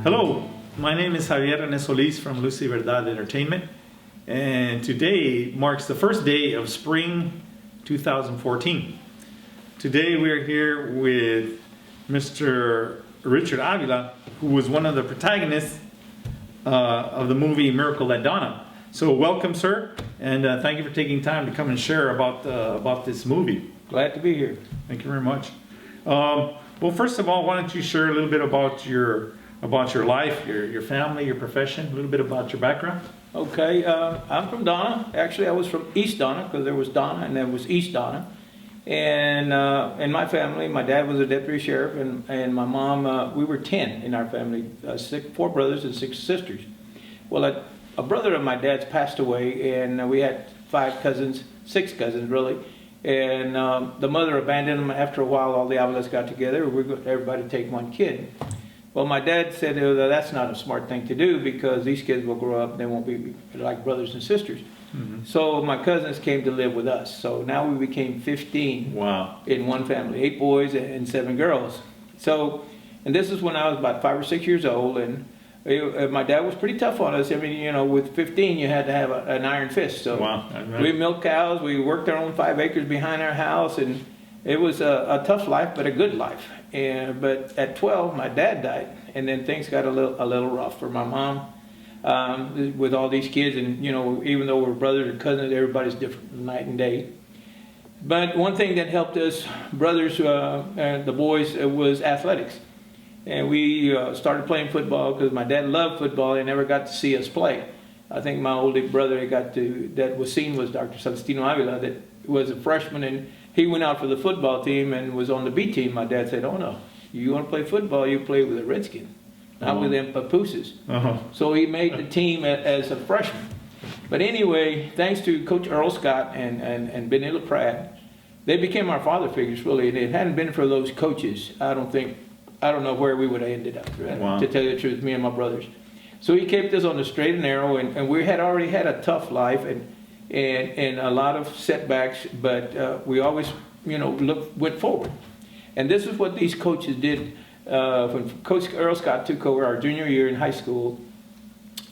Hello, my name is Javier Solis from Luz y Verdad Entertainment, and today marks the first day of spring 2014. Today we're here with Mr. Richard Avila, who was one of the protagonists of the movie Miracle at Donna. So welcome, sir, and thank you for taking time to come and share about this movie. Glad to be here. Thank you very much. Well, first of all, why don't you share a little bit about your life, your family, your profession, a little bit about your background? Okay, I'm from Donna. Actually, I was from East Donna because there was Donna and there was East Donna. And in my family, my dad was a deputy sheriff, and my mom, we were 10 in our family, 4 brothers and 6 sisters. Well, a brother of my dad's passed away, and we had 6 cousins really. And the mother abandoned them. After a while, all the Avilas got together. Everybody take one kid. Well, my dad said that's not a smart thing to do because these kids will grow up and they won't be like brothers and sisters. Mm-hmm. So my cousins came to live with us. So now we became 15. Wow. In one family, 8 boys and 7 girls. So, and this is when I was about 5 or 6 years old, and my dad was pretty tough on us. I mean, you know, with 15, you had to have an iron fist. So wow. We milked cows. We worked our own 5 acres behind our house, and it was a tough life, but a good life. But at 12, my dad died, and then things got a little rough for my mom with all these kids. And you know, even though we're brothers and cousins, everybody's different, night and day. But one thing that helped us, brothers and the boys, was athletics. And we started playing football because my dad loved football. He never got to see us play. I think my older brother that was seen was Dr. Celestino Avila, that was a freshman, and he went out for the football team and was on the B team. My dad said, "Oh no, you want to play football, you play with the Redskins, not with them papooses." So he made the team as a freshman. But anyway, thanks to Coach Earl and Bennie LaPrade, they became our father figures really. And if it hadn't been for those coaches, I don't know where we would have ended up, right? Wow. To tell you the truth, me and my brothers. So he kept us on the straight and narrow, and we had already had a tough life and a lot of setbacks, but we always, you know, went forward. And this is what these coaches did. When Coach Earl Scott took over our junior year in high school,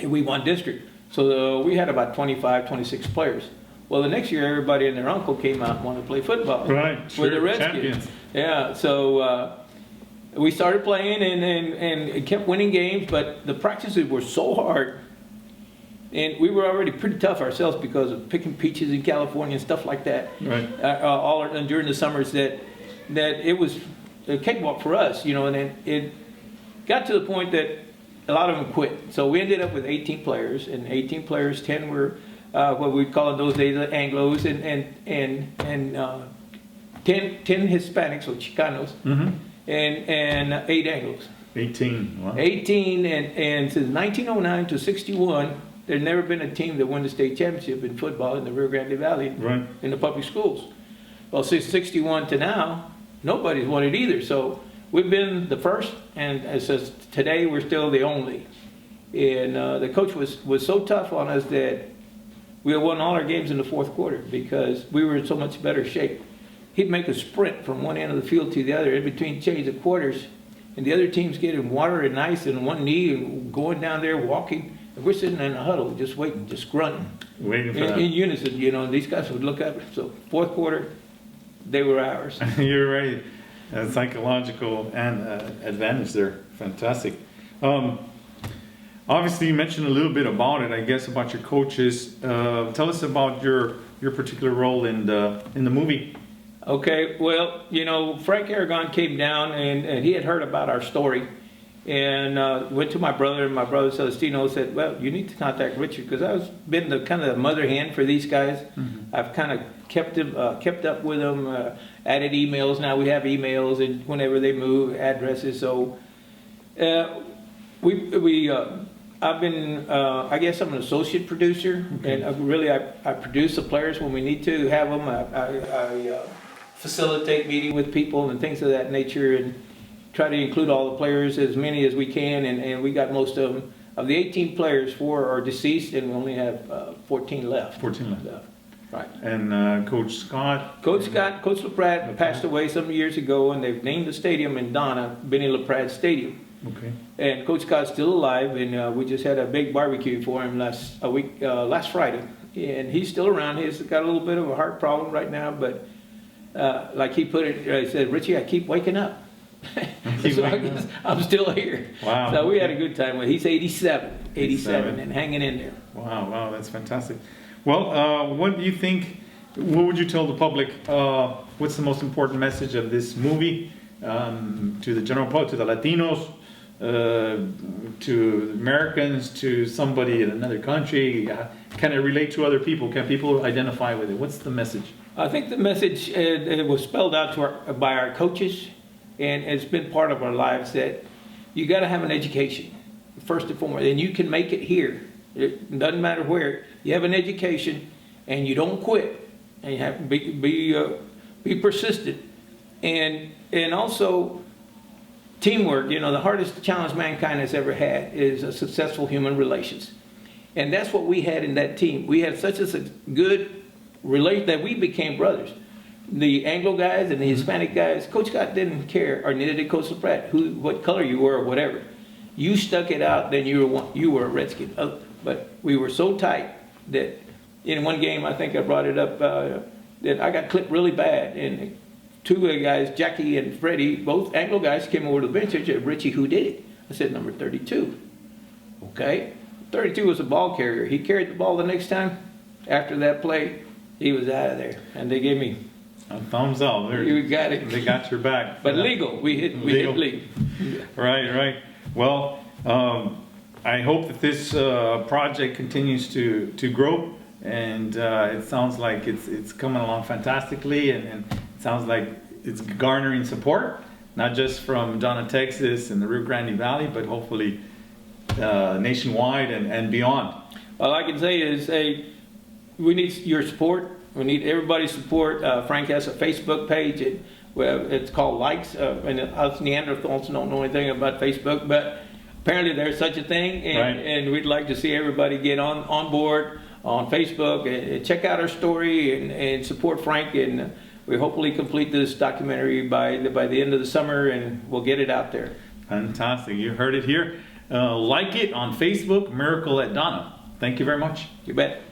we won district. So we had about 25, 26 players. Well, the next year, everybody and their uncle came out and wanted to play football. Right, with the Redskins. Yeah, so we started playing and kept winning games, but the practices were so hard. And we were already pretty tough ourselves because of picking peaches in California and stuff like that. Right. During the summers, that it was a cakewalk for us, you know. And it got to the point that a lot of them quit. So we ended up with 18 players, and 18 players, 10 were what we call in those days the Anglos, and 10 Hispanics or Chicanos, mm-hmm. and 8 Anglos. 18. Wow. 18, and since 1909 to 61. There's never been a team that won the state championship in football in the Rio Grande Valley, right, in the public schools. Well, since 61 to now, nobody's won it either. So we've been the first, and as says today, we're still the only. And the coach was so tough on us that we won all our games in the 4th quarter because we were in so much better shape. He'd make a sprint from one end of the field to the other in between change of quarters, and the other team's getting water and ice in one knee and going down there walking. We're sitting in a huddle, just waiting, just grunting. Waiting for that. In unison, you know, and these guys would look up. So 4th quarter, they were ours. You're right. Psychological and advantage there. Fantastic. Obviously, you mentioned a little bit about it, I guess, about your coaches. Tell us about your particular role in the movie. Okay, well, you know, Frank Aragon came down, and he had heard about our story. And went to my brother, and my brother Celestino said, "Well, you need to contact Richard because I've been the kind of the mother hen for these guys. Mm-hmm. I've kind of kept up with them, added emails. Now we have emails, and whenever they move, addresses. So I've been, I guess I'm an associate producer, okay. And really I produce the players when we need to have them. I facilitate meeting with people and things of that nature, and try to include all the players, as many as we can, and we got most of them. Of the 18 players, 4 are deceased, and we only have 14 left. 14 left. Right. And Coach Scott? Coach LaPrade passed away some years ago, and they've named the stadium in Donna, Bennie LaPrade Stadium. Okay. And Coach Scott's still alive, and we just had a big barbecue for him last Friday. And he's still around. He's got a little bit of a heart problem right now, but like he put it, he said, "Richie, I keep waking up." So I guess I'm still here. Wow. So we had a good time. He's 87 and hanging in there. Wow, that's fantastic. Well, what do you think, what would you tell the public, what's the most important message of this movie to the general public, to the Latinos, to Americans, to somebody in another country? Can it relate to other people? Can people identify with it? What's the message? I think the message it was spelled out by our coaches, and it's been part of our lives that you got to have an education, first and foremost, and you can make it here. It doesn't matter where. You have an education, and you don't quit, and you have to be persistent, and also teamwork. You know, the hardest challenge mankind has ever had is a successful human relations, and that's what we had in that team. We had such a good relate that we became brothers. The Anglo guys and the Hispanic guys, Coach Scott didn't care, or neither did Coach LaPrade, what color you were or whatever. You stuck it out, then you were a Redskin. But we were so tight that in one game, I think I brought it up, that I got clipped really bad. And two of the guys, Jackie and Freddie, both Anglo guys, came over to the bench and said, "Richie, who did it?" I said, "Number 32. Okay. 32 was a ball carrier. He carried the ball the next time. After that play, he was out of there. And they gave me a thumbs up. You got it. They got your back. But legal. We hit legal. Right. Well, I hope that this project continues to grow, and it sounds like it's coming along fantastically, and it sounds like it's garnering support, not just from Donna, Texas and the Rio Grande Valley, but hopefully nationwide and beyond. All I can say is, we need your support. We need everybody's support. Frank has a Facebook page. It's called Likes. And us Neanderthals don't know anything about Facebook, but apparently there's such a thing. And we'd like to see everybody get on board on Facebook and check out our story and support Frank. And we hopefully complete this documentary by the end of the summer, and we'll get it out there. Fantastic. You heard it here. Like it on Facebook, Miracle at Donna. Thank you very much. You bet.